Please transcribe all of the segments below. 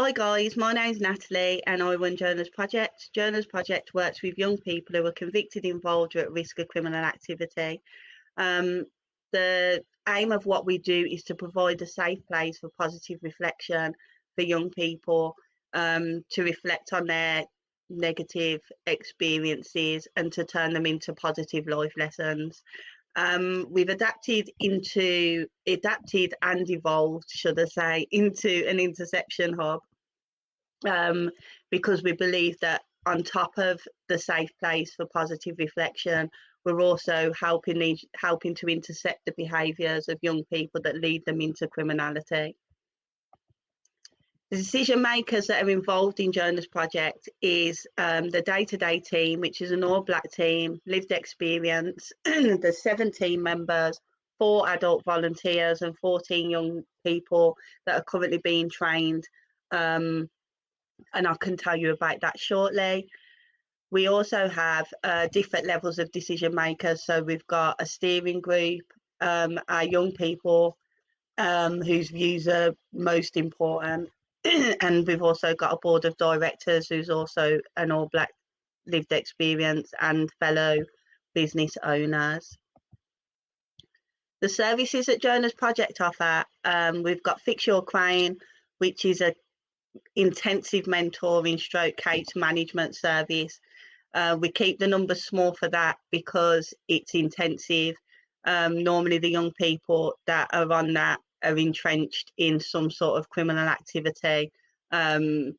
Hi guys, my name's Natalie and I run Journal's Project. Journal's Project works with young people who are convicted, involved, or at risk of criminal activity. The aim of what we do is to provide a safe place for positive reflection for young people to reflect on their negative experiences and to turn them into positive life lessons. We've adapted and evolved, should I say, into an interception hub because we believe that on top of the safe place for positive reflection, we're also helping to intercept the behaviours of young people that lead them into criminality. The decision makers that are involved in Journal's Project is the day-to-day team, which is an all-black team, lived experience. There's 17 members, 4 adult volunteers and 14 young people that are currently being trained, and I can tell you about that shortly. We also have different levels of decision makers. So we've got a steering group, our young people whose views are most important. And we've also got a board of directors who's also an all-black lived experience and fellow business owners. The services that Journal's Project offer, we've got Fix Your Crane, which is a intensive mentoring stroke case management service. We keep the numbers small for that because it's intensive. Normally the young people that are on that are entrenched in some sort of criminal activity, and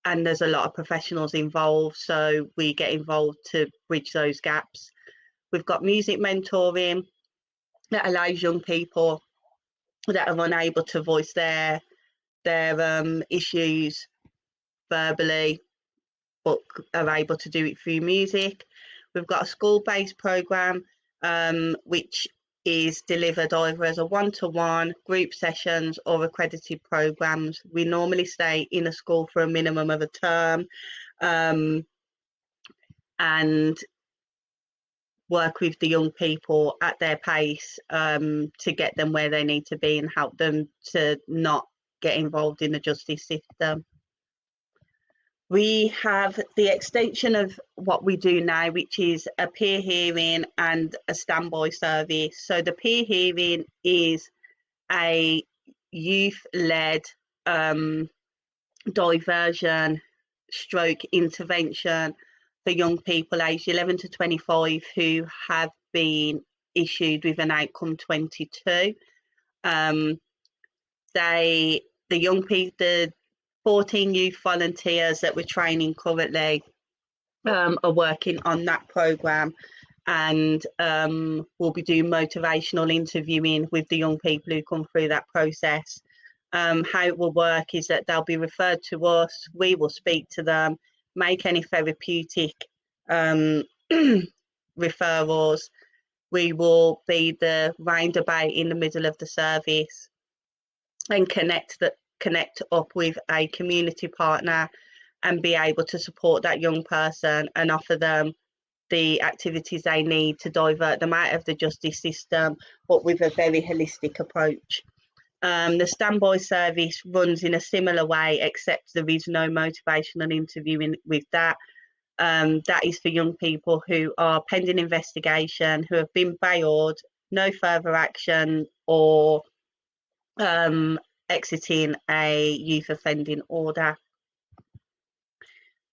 there's a lot of professionals involved, so we get involved to bridge those gaps. We've got music mentoring that allows young people that are unable to voice their issues verbally but are able to do it through music. We've got a school-based program which is delivered either as a one-to-one, group sessions or accredited programs. We normally stay in a school for a minimum of a term and work with the young people at their pace to get them where they need to be and help them to not get involved in the justice system. We have the extension of what we do now, which is a peer hearing and a standby service. So the peer hearing is a youth-led diversion stroke intervention for young people aged 11 to 25 who have been issued with an outcome 22. The 14 youth volunteers that we're training currently are working on that programme, and we'll be doing motivational interviewing with the young people who come through that process. How it will work is that they'll be referred to us, we will speak to them, make any therapeutic referrals. We will be the roundabout in the middle of the service and connect up with a community partner and be able to support that young person and offer them the activities they need to divert them out of the justice system, but with a very holistic approach. The standby service runs in a similar way, except there is no motivational interviewing with that. That is for young people who are pending investigation, who have been bailed, no further action, or exiting a youth offending order.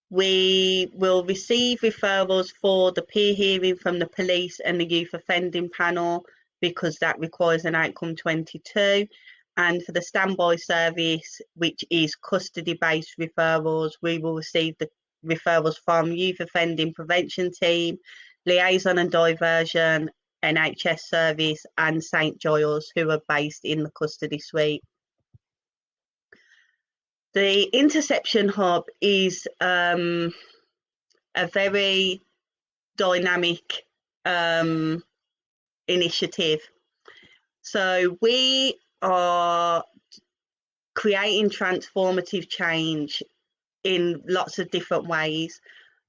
We will receive referrals for the peer hearing from the police and the youth offending panel because that requires an outcome 22. And for the standby service, which is custody-based referrals, we will receive the referrals from youth offending prevention team, liaison and diversion, NHS service and St Giles, who are based in the custody suite. The Interception Hub is a very dynamic initiative. So we are creating transformative change in lots of different ways.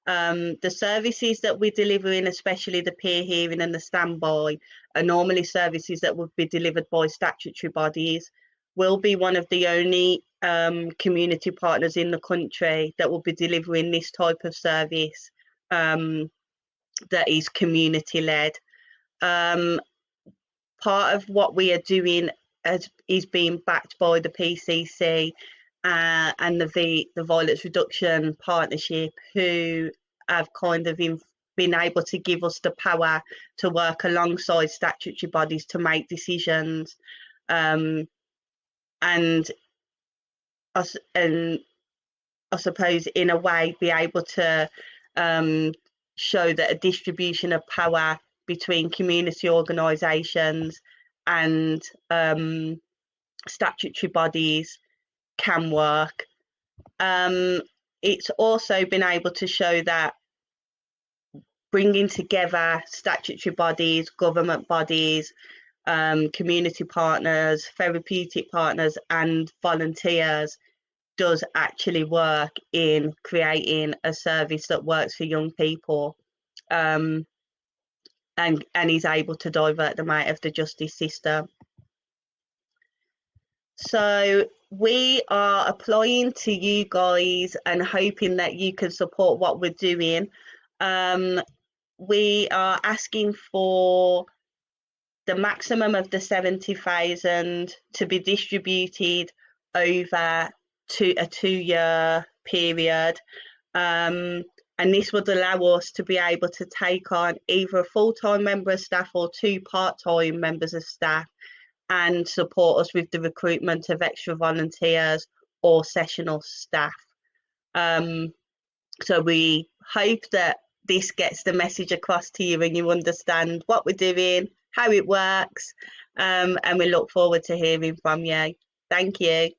The services that we're delivering, especially the peer hearing and the standby, are normally services that would be delivered by statutory bodies. We'll be one of the only community partners in the country that will be delivering this type of service that is community led. Part of what we are doing is being backed by the PCC and the Violence Reduction Partnership, who have kind of been able to give us the power to work alongside statutory bodies to make decisions, and I suppose in a way be able to show that a distribution of power between community organisations and statutory bodies can work. It's also been able to show that bringing together statutory bodies, government bodies, community partners, therapeutic partners and volunteers does actually work in creating a service that works for young people, and is able to divert them out of the justice system. So we are applying to you guys and hoping that you can support what we're doing. We are asking for the maximum of the 70,000 to be distributed over a 2-year period, and this would allow us to be able to take on either a full-time member of staff or 2 part-time members of staff and support us with the recruitment of extra volunteers or sessional staff. So we hope that this gets the message across to you and you understand what we're doing, how it works, and we look forward to hearing from you. Thank you.